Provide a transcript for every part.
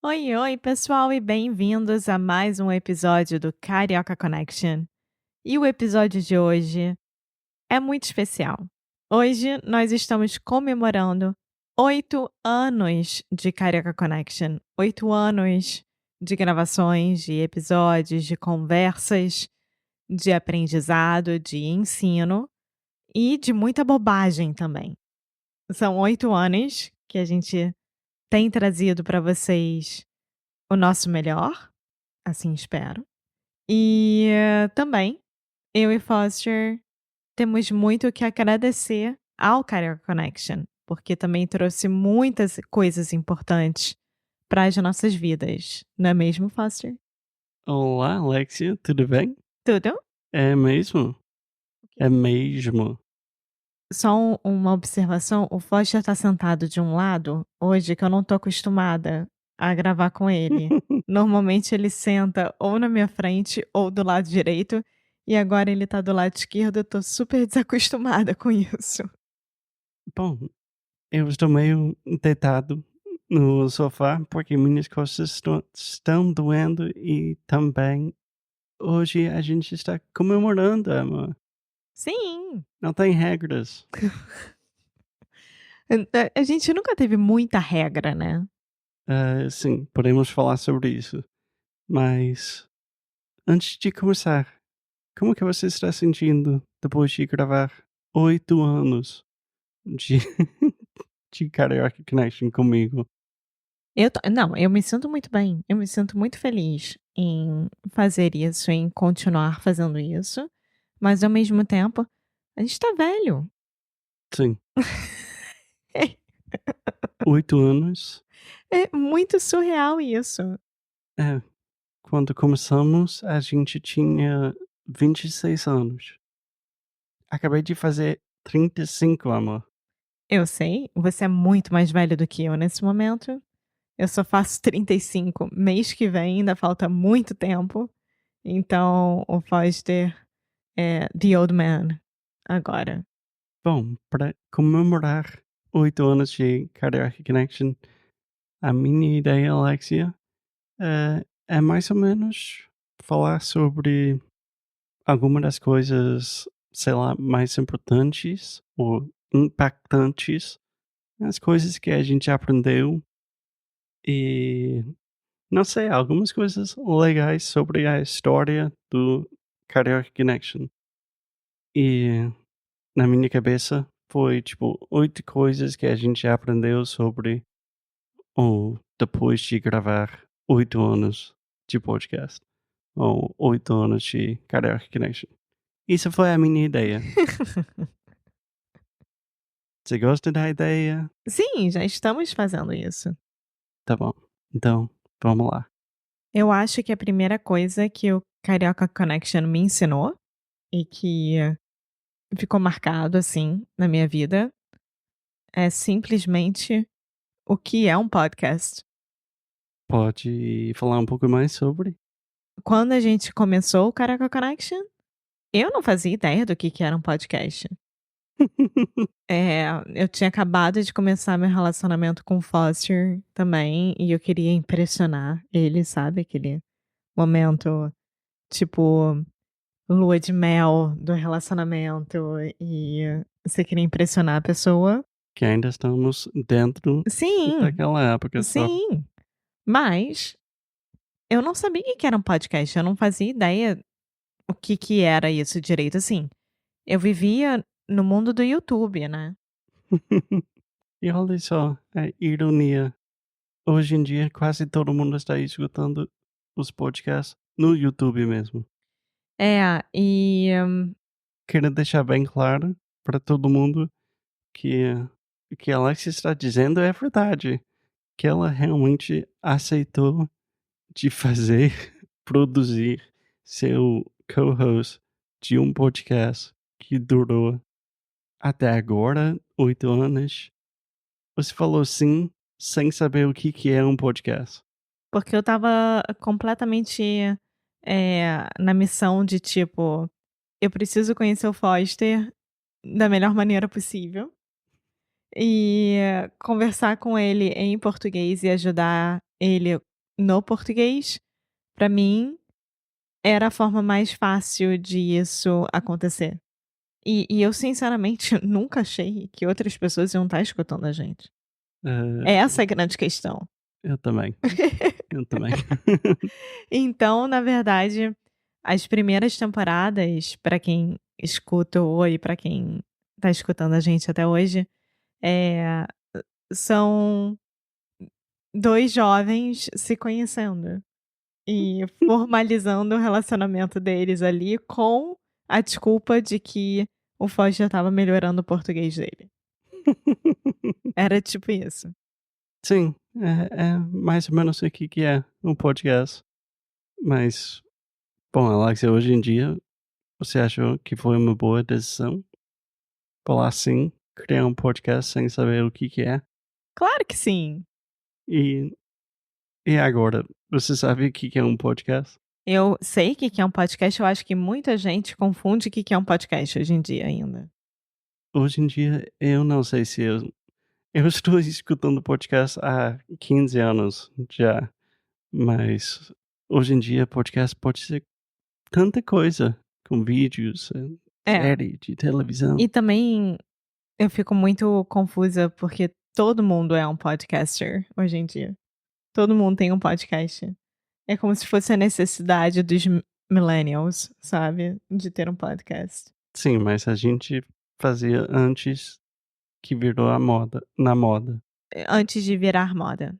Oi, oi, pessoal, e bem-vindos a mais um episódio do Carioca Connection. E o episódio de hoje é muito especial. Hoje nós estamos comemorando 8 anos de Carioca Connection. 8 anos de gravações, de episódios, de conversas, de aprendizado, de ensino e de muita bobagem também. São 8 anos que a gente tem trazido para vocês o nosso melhor. Assim espero. E também, eu e Foster temos muito o que agradecer ao Carioca Connection, porque também trouxe muitas coisas importantes para as nossas vidas. Não é mesmo, Foster? Olá, Alexia, tudo bem? Tudo? É mesmo? É mesmo. Só uma observação: o Foster tá sentado de um lado hoje que eu não tô acostumada a gravar com ele. Normalmente ele senta ou na minha frente ou do lado direito, e agora ele tá do lado esquerdo, eu tô super desacostumada com isso. Bom, eu estou meio deitado no sofá porque minhas costas estão doendo e também hoje a gente está comemorando, amor. Sim, Não tem regras. a gente nunca teve muita regra, né. Sim, podemos falar sobre isso. Mas antes de começar, como que você está sentindo depois de gravar 8 anos de, de Karaoke Connection comigo? Eu me sinto muito bem, eu me sinto muito feliz em fazer isso, em continuar fazendo isso, mas ao mesmo tempo, a gente tá velho. Sim. 8 anos. É muito surreal isso. É, quando começamos, a gente tinha 26 anos. Acabei de fazer 35, amor. Eu sei, você é muito mais velho do que eu nesse momento. Eu só faço 35 mês que vem, ainda falta muito tempo. Então, o Foster é the old man agora. Bom, para comemorar 8 anos de Karaoke Connection, a minha ideia, Alexia, é mais ou menos falar sobre alguma das coisas, sei lá, mais importantes ou impactantes, as coisas que a gente aprendeu e não sei, algumas coisas legais sobre a história do Karaoke Connection. E na minha cabeça foi tipo 8 coisas que a gente já aprendeu sobre ou depois de gravar 8 anos de podcast. Ou 8 anos de Karaoke Connection. Isso foi a minha ideia. Você gosta da ideia? Sim, já estamos fazendo isso. Tá bom. Então, vamos lá. Eu acho que a primeira coisa que o Carioca Connection me ensinou e que ficou marcado assim na minha vida é simplesmente o que é um podcast. Pode falar um pouco mais sobre? Quando a gente começou o Carioca Connection, eu não fazia ideia do que era um podcast. Eu tinha acabado de começar meu relacionamento com o Foster também, e eu queria impressionar ele, sabe, aquele momento, tipo, lua de mel do relacionamento, e você queria impressionar a pessoa. Que ainda estamos dentro Sim, daquela época só. sim, mas eu não sabia o que era um podcast, eu não fazia ideia o que era isso direito, assim, eu vivia no mundo do YouTube, né. E olha só a ironia. Hoje em dia, quase todo mundo está escutando os podcasts no YouTube mesmo. E Quero deixar bem claro para todo mundo que o que a Alexia está dizendo é verdade. Que ela realmente aceitou de fazer, produzir, ser o co-host de um podcast que durou até agora 8 anos. Você falou sim, sem saber o que é um podcast. porque eu estava completamente, na missão de tipo, eu preciso conhecer o Foster da melhor maneira possível, e conversar com ele em português e ajudar ele no português, pra mim, era a forma mais fácil de isso acontecer. E eu sinceramente nunca achei que outras pessoas iam estar escutando a gente. Eh, Essa é a grande questão. eu também, eu também. Então, na verdade, as primeiras temporadas, pra quem escutou e pra quem tá escutando a gente até hoje, eh, são 2 jovens se conhecendo e formalizando o relacionamento deles ali com a desculpa de que o Foz já estava melhorando o português dele. Era tipo isso. Sim, é mais ou menos o que é um podcast. Mas, bom, Alexia, hoje em dia, você achou que foi uma boa decisão falar assim, criar um podcast sem saber o que é? Claro que sim. E, e agora, você sabe o que é um podcast? Eu sei o que que é um podcast, eu acho que muita gente confunde o que que é um podcast hoje em dia ainda. Hoje em dia, eu não sei se eu estou escutando podcast há 15 anos já, mas hoje em dia podcast pode ser tanta coisa, com vídeos, É, série de televisão. e também eu fico muito confusa porque todo mundo é um podcaster hoje em dia. Todo mundo tem um podcast. É como se fosse a necessidade dos millennials, sabe, de ter um podcast. Sim, mas a gente fazia antes que virou a moda, na moda. Antes de virar moda.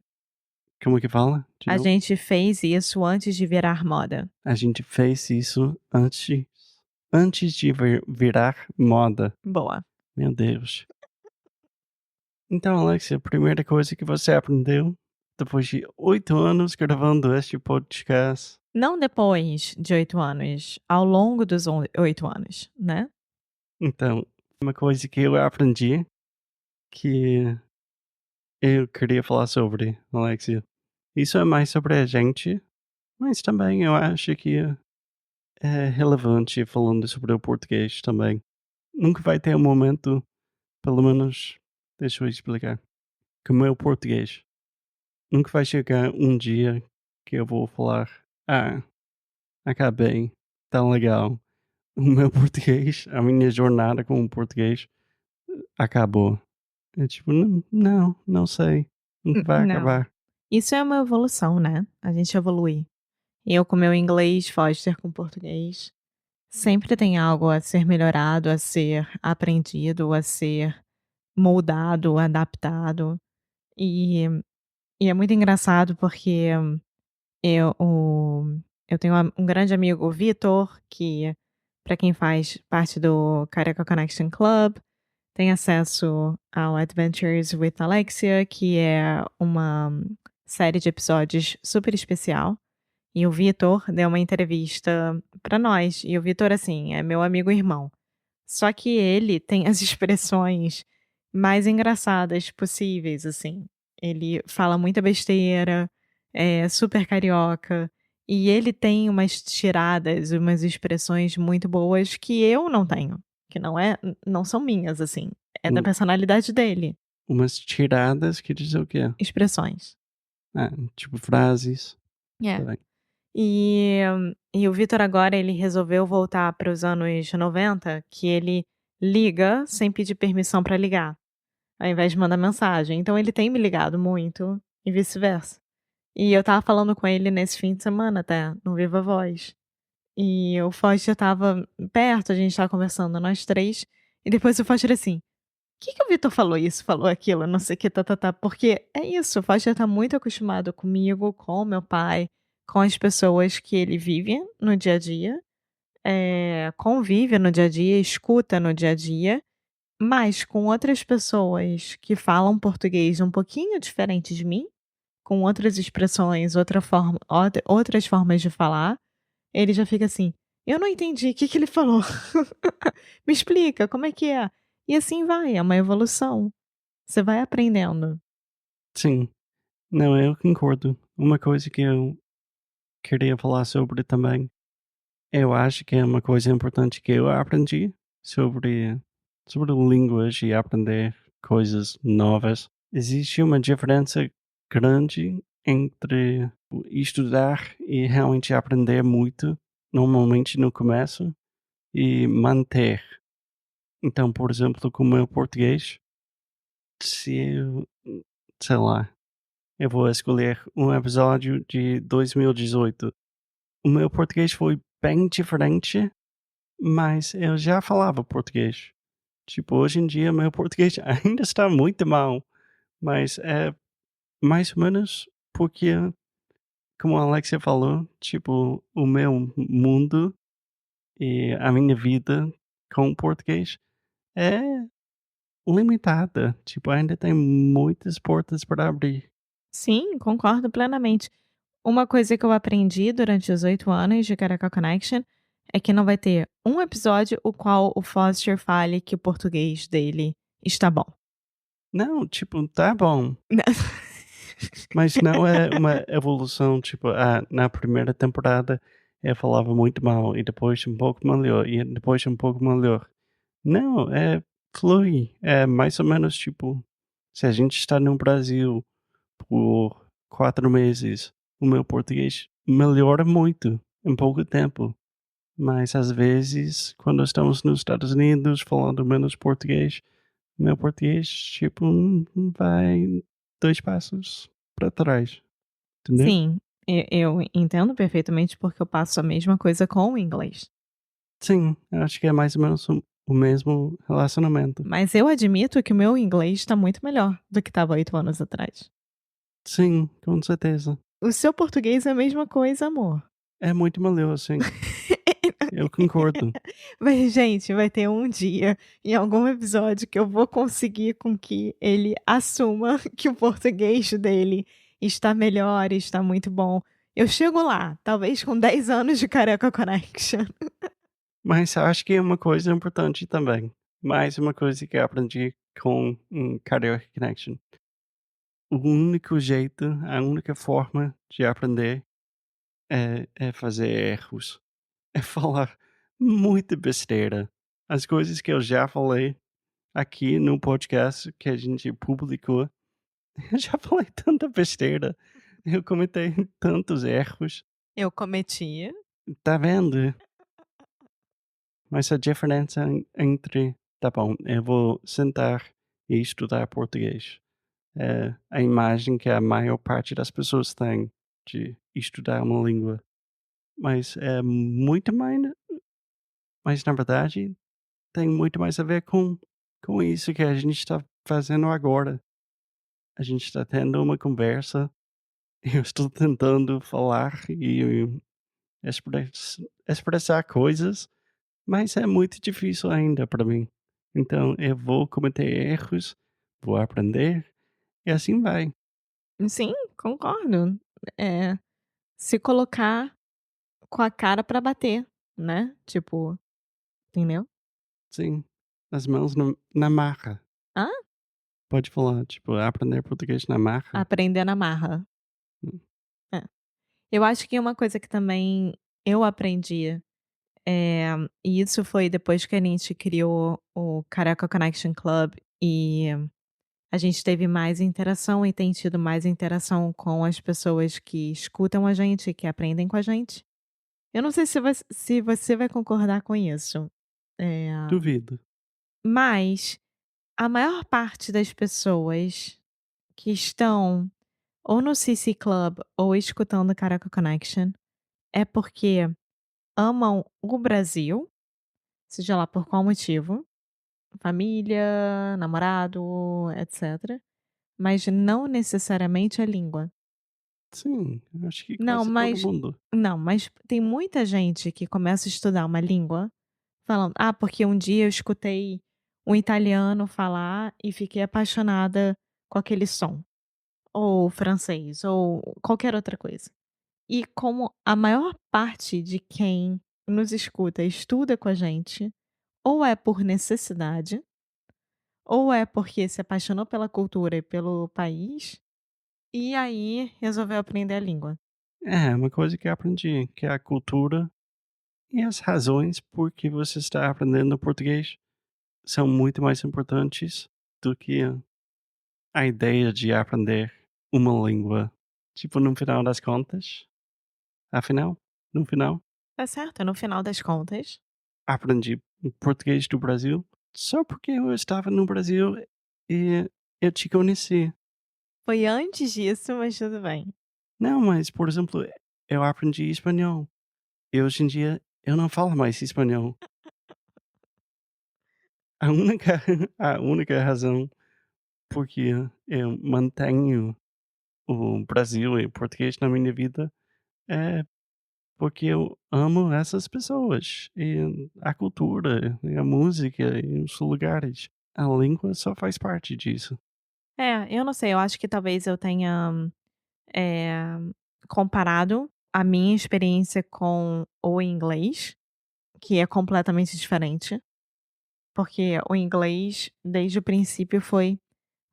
Como que fala? De A novo? gente fez isso antes de virar moda. A gente fez isso antes de virar moda. Boa. Meu Deus. Então, Alexia, a primeira coisa que você aprendeu depois de 8 anos gravando este podcast. Não depois de 8 anos, ao longo dos 8 anos, né. Então, uma coisa que eu aprendi que eu queria falar sobre, Alexia. Isso é mais sobre a gente, mas também eu acho que é relevante falando sobre o português também. Nunca vai ter um momento, pelo menos, deixa eu explicar, que o meu português nunca vai chegar um dia que eu vou falar: "Ah, acabei, tão legal. O meu português, a minha jornada com o português acabou." É tipo, não, não sei, nunca vai Não. acabar. Isso é uma evolução, né, a gente evolui. Eu com meu inglês, Foster com português, sempre tem algo a ser melhorado, a ser aprendido, a ser moldado, adaptado. E e é muito engraçado porque eu o eu tenho um grande amigo, o Vitor, que para quem faz parte do Carioca Connection Club, tem acesso ao Adventures with Alexia, que é uma série de episódios super especial. E o Vitor deu uma entrevista pra nós. E o Vitor, assim, é meu amigo e irmão. Só que ele tem as expressões mais engraçadas possíveis, assim. Ele fala muita besteira, é super carioca. E ele tem umas tiradas, umas expressões muito boas que eu não tenho. Que não são minhas, assim. É da Um- personalidade dele. Umas tiradas que diz o quê? Expressões. Ah, tipo frases. Tá É. bem. E e o Vitor agora ele resolveu voltar para os anos 90, que ele liga sem pedir permissão para ligar, ao invés de mandar mensagem. Então ele tem me ligado muito e vice-versa. E eu estava falando com ele nesse fim de semana até, no Viva Voz. E o Foster estava perto, a gente estava conversando nós 3 e depois o Foster assim: "Que o Vitor falou isso, falou aquilo, não sei o que, tá-tá-tá", porque é isso, o Foster tá muito acostumado comigo, com meu pai, com as pessoas que ele vive no dia a dia, convive no dia a dia, escuta no dia a dia, mas com outras pessoas que falam português um pouquinho diferente de mim, com outras expressões, outras formas de falar, ele já fica assim: "Eu não entendi, o que que ele falou? Me explica, como é que é?". E assim vai, é uma evolução. Você vai aprendendo. Sim, não, eu concordo. Uma coisa que eu queria falar sobre também, eu acho que é uma coisa importante que eu aprendi sobre línguas e aprender coisas novas. Existe uma diferença grande entre estudar e realmente aprender muito, normalmente no começo, e manter. Então, por exemplo, com o meu português, se eu, sei lá, eu vou escolher um episódio de 2018. O meu português foi bem diferente, mas eu já falava português. Tipo, hoje em dia meu português ainda está muito mal, mas é mais ou menos porque, como a Alexia falou, tipo, o meu mundo e a minha vida com o português é limitada. Tipo, ainda tem muitas portas para abrir. Sim, concordo plenamente. Uma coisa que eu aprendi durante os 8 anos de Caracal Connection é que não vai ter um episódio o qual o Foster fale que o português dele está bom. Não, tipo, tá bom. Mas não é uma evolução, tipo, na primeira temporada eu falava muito mal e depois um pouco melhor e depois um pouco melhor. Não, flui. É mais ou menos tipo, se a gente está no Brasil por 4 meses, o meu português melhora muito em pouco tempo. Mas às vezes, quando estamos nos Estados Unidos falando menos português, meu português, tipo, vai 2 passos para trás, entendeu? Sim, eu entendo perfeitamente porque eu passo a mesma coisa com o inglês. Sim, eu acho que é mais ou menos o mesmo relacionamento. Mas eu admito que o meu inglês está muito melhor do que estava 8 anos atrás. Sim, com certeza. O seu português é a mesma coisa, amor. É muito melhor, sim. Eu concordo. Mas, gente, vai ter um dia, em algum episódio, que eu vou conseguir com que ele assuma que o português dele está melhor, está muito bom. Eu chego lá, talvez com 10 anos de Careca Connection. Mas acho que é uma coisa importante também, mais uma coisa que eu aprendi com Karaoke Connection. O único jeito, a única forma de aprender é fazer erros, é falar muita besteira. As coisas que eu já falei aqui no podcast que a gente publicou, eu já falei tanta besteira, eu cometei tantos erros, Eu cometi. tá vendo? Mas a diferença entre, tá bom, eu vou sentar e estudar português. É a imagem que a maior parte das pessoas tem de estudar uma língua. Mas é muito mais, mas na verdade tem muito mais a ver com isso que a gente está fazendo agora. A gente está tendo uma conversa, eu estou tentando falar e expressar coisas, mas é muito difícil ainda para mim. Então eu vou cometer erros, vou aprender e assim vai. Sim, concordo. É, se colocar com a cara pra bater, né? Tipo, entendeu? Sim, as mãos na marra. Hã? Pode falar, tipo, aprender português na marra. Aprender na marra. Hum, É. Eu acho que uma coisa que também eu aprendi, e isso foi depois que a gente criou o Carioca Connection Club e a gente teve mais interação e tem tido mais interação com as pessoas que escutam a gente, que aprendem com a gente. Eu não sei se você vai concordar com isso, eh, duvido. mas a maior parte das pessoas que estão ou no CC Club ou escutando Carioca Connection é porque amam o Brasil, seja lá por qual motivo, família, namorado, etc, mas não necessariamente a língua. Sim, eu acho que Não, quase todo mas mundo. não, mas tem muita gente que começa a estudar uma língua falando: "Ah, porque um dia eu escutei um italiano falar e fiquei apaixonada com aquele som", ou francês, ou qualquer outra coisa. E como a maior parte de quem nos escuta estuda com a gente, ou é por necessidade, ou é porque se apaixonou pela cultura e pelo país, e aí resolveu aprender a língua. É, uma coisa que eu aprendi, que é a cultura e as razões por que você está aprendendo português são muito mais importantes do que a ideia de aprender uma língua. Tipo, no final das contas, afinal, no final, Tá certo, no final das contas. aprendi português do Brasil só porque eu estava no Brasil e eu te conheci. Foi antes disso, mas tudo bem. Não, mas, por exemplo, eu aprendi espanhol e hoje em dia eu não falo mais espanhol. A única a única razão porque eu mantenho o Brasil e o português na minha vida é porque eu amo essas pessoas, e a cultura, e a música, e os lugares. A língua só faz parte disso. É, eu não sei, eu acho que talvez eu tenha, eh, comparado a minha experiência com o inglês, que é completamente diferente, porque o inglês, desde o princípio, foi: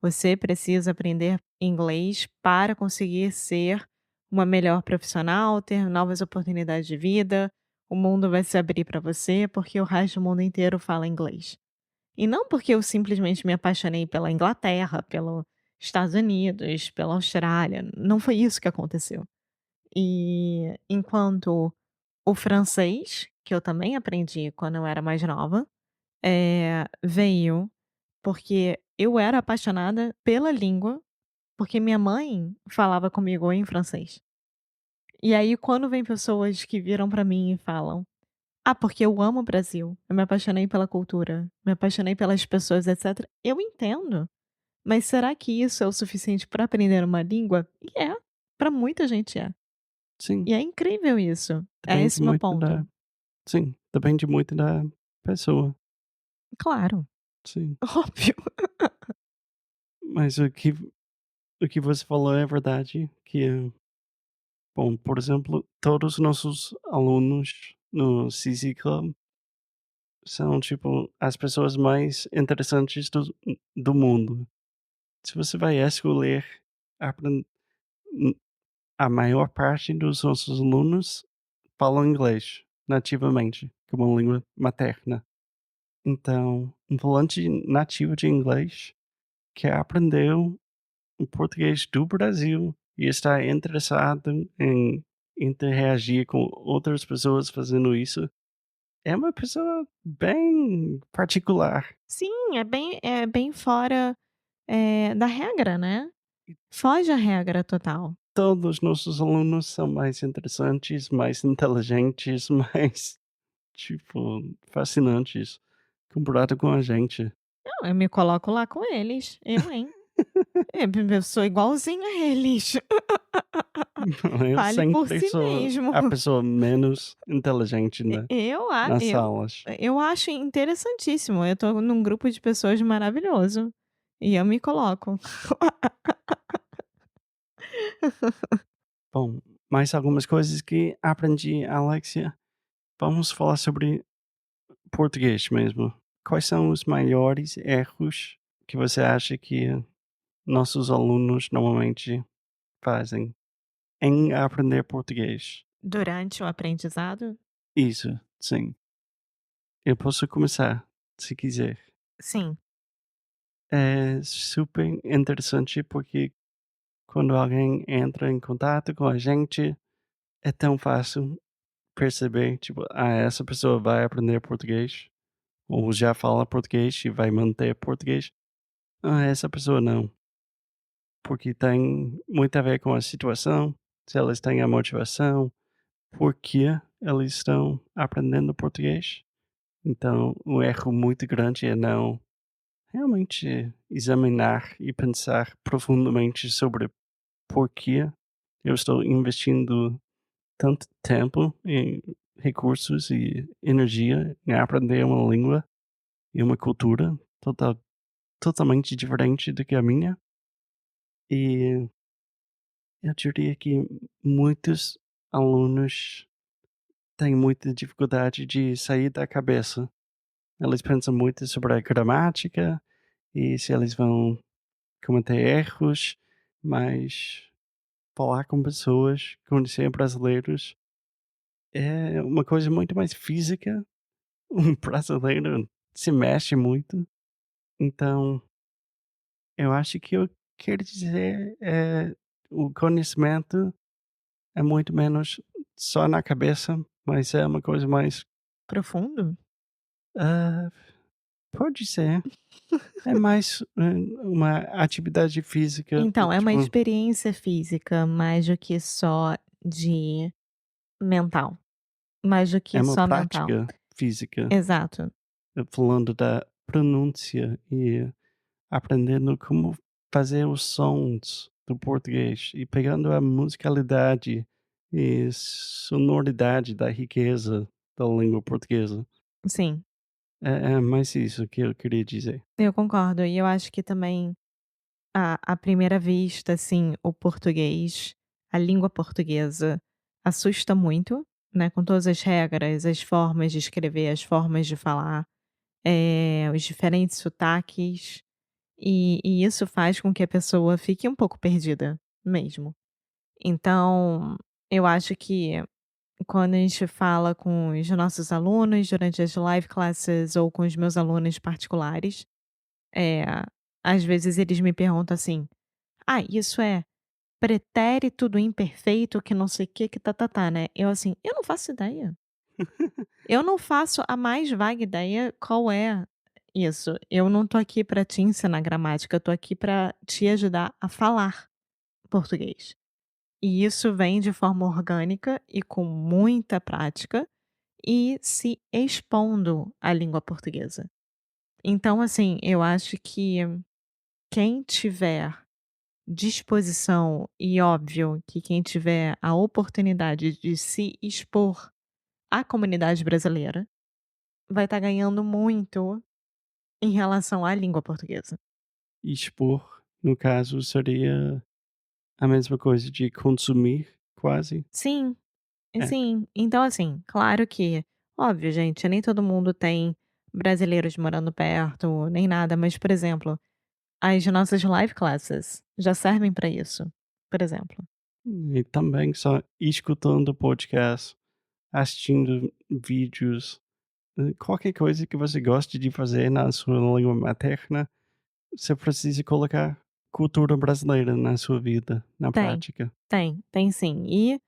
você precisa aprender inglês para conseguir ser uma melhor profissional, ter novas oportunidades de vida, o mundo vai se abrir para você, porque o resto do mundo inteiro fala inglês. E não porque eu simplesmente me apaixonei pela Inglaterra, pelos Estados Unidos, pela Austrália, não foi isso que aconteceu. E enquanto o francês, que eu também aprendi quando eu era mais nova, veio porque eu era apaixonada pela língua, porque minha mãe falava comigo em francês. E aí quando vem pessoas que viram pra mim e falam: "Ah, porque eu amo o Brasil, eu me apaixonei pela cultura, me apaixonei pelas pessoas, etcétera", eu entendo. Mas será que isso é o suficiente para aprender uma língua? E é, para muita gente é. Sim, E é incrível isso. É depende esse meu muito da ponto. sim, depende muito da pessoa, Claro, sim. óbvio. Mas o que você falou é verdade, que, bom, por exemplo, todos os nossos alunos no CC Club são, tipo, as pessoas mais interessantes do mundo. Se você vai escolher apren a maior parte dos nossos alunos falam inglês nativamente, como língua materna. Então, um falante nativo de inglês que aprendeu o português do Brasil e está interessado em interagir com outras pessoas fazendo isso, é uma pessoa bem particular. Sim, é bem fora, da regra, né. Foge à regra total. Todos os nossos alunos são mais interessantes, mais inteligentes, mais, tipo, fascinantes comparado com a gente. Não, eu me coloco lá com eles. Eu, hein. Eu sou igualzinha a eles. Eu Fale por sempre si sou mesmo. a pessoa menos inteligente E eu a nas eu salas. eu acho interessantíssimo. Eu tô num grupo de pessoas maravilhoso, e eu me coloco. Bom, mais algumas coisas que aprendi, Alexia. Vamos falar sobre português mesmo. Quais são os maiores erros que você acha que nossos alunos normalmente fazem em aprender português? Durante o aprendizado? Isso, sim. Eu posso começar, se quiser. Sim. É super interessante porque quando alguém entra em contato com a gente, é tão fácil perceber, tipo, essa pessoa vai aprender português, ou já fala português e vai manter português. Essa pessoa não, porque tem muito a ver com a situação, se elas têm a motivação, por que eles estão aprendendo português. Então, o erro muito grande é não realmente examinar e pensar profundamente sobre por que eu estou investindo tanto tempo e recursos e energia em aprender uma língua e uma cultura totalmente diferente do que a minha. E eu diria que muitos alunos têm muita dificuldade de sair da cabeça. Eles pensam muito sobre a gramática e se eles vão cometer erros, mas falar com pessoas, conhecer brasileiros, é uma coisa muito mais física. Um brasileiro se mexe muito, então eu acho que eu quero dizer é o conhecimento é muito menos só na cabeça, mas é uma coisa mais, Profundo? ah, pode ser. É mais, uma atividade física, Então, é uma tipo, experiência física mais do que só de mental, mais do é que uma só mental. prática física, Exato. falando da pronúncia e aprendendo como fazer os sons do português e pegando a musicalidade e sonoridade da riqueza da língua portuguesa. Sim, É mais isso que eu queria dizer. eu concordo. E eu acho que também, à primeira vista, assim, o português, a língua portuguesa, assusta muito, né, com todas as regras, as formas de escrever, as formas de falar, os diferentes sotaques, e isso faz com que a pessoa fique um pouco perdida mesmo. Então, eu acho que quando a gente fala com os nossos alunos durante as live classes ou com os meus alunos particulares, eh, às vezes eles me perguntam assim: "Ah, isso é pretérito do imperfeito que não sei o que tá-tá-tá, né?" Eu assim: "Eu não faço ideia. Eu não faço a mais vaga ideia qual é isso. Eu não tô aqui pra te ensinar gramática, eu tô aqui pra te ajudar a falar português." E isso vem de forma orgânica e com muita prática e se expondo à língua portuguesa. Então, assim, eu acho que quem tiver disposição e óbvio que quem tiver a oportunidade de se expor à comunidade brasileira, vai estar ganhando muito em relação à língua portuguesa. E expor, no caso, seria a mesma coisa de consumir, quase? Sim, É. sim. Então, assim, claro que, óbvio, gente, nem todo mundo tem brasileiros morando perto, nem nada, mas, por exemplo, as nossas live classes já servem para isso, por exemplo. E também só escutando podcast, assistindo vídeos, qualquer coisa que você goste de fazer na sua língua materna, você precisa colocar cultura brasileira na sua vida, na Tem, prática. tem sim. E o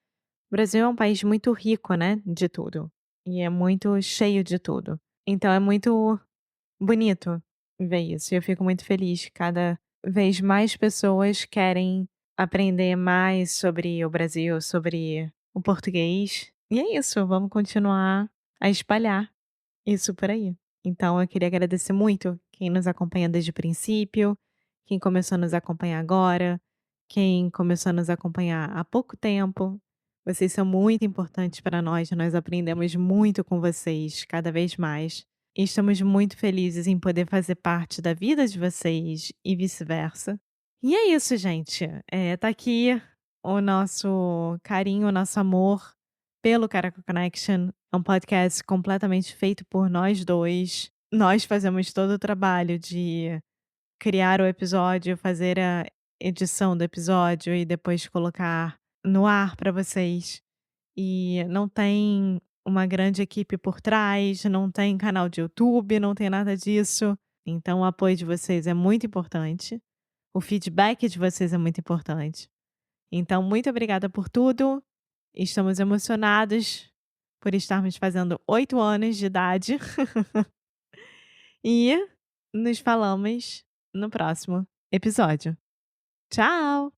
Brasil é um país muito rico, né, de tudo. E é muito cheio de tudo. Então é muito bonito ver isso. E eu fico muito feliz. Cada vez mais pessoas querem aprender mais sobre o Brasil, sobre o português. E é isso, vamos continuar a espalhar isso por aí. Então eu queria agradecer muito quem nos acompanha desde o princípio, quem começou a nos acompanhar agora, quem começou a nos acompanhar há pouco tempo. Vocês são muito importantes para nós aprendemos muito com vocês, cada vez mais. E estamos muito felizes em poder fazer parte da vida de vocês e vice-versa. E é isso, gente. Tá aqui o nosso carinho, o nosso amor pelo Caraca Connection. É um podcast completamente feito por nós dois. Nós fazemos todo o trabalho de criar o episódio, fazer a edição do episódio e depois colocar no ar para vocês. E não tem uma grande equipe por trás, não tem canal de YouTube, não tem nada disso. Então o apoio de vocês é muito importante. O feedback de vocês é muito importante. Então, muito obrigada por tudo. Estamos emocionados por estarmos fazendo 8 anos de idade. E nos falamos no próximo episódio. Tchau!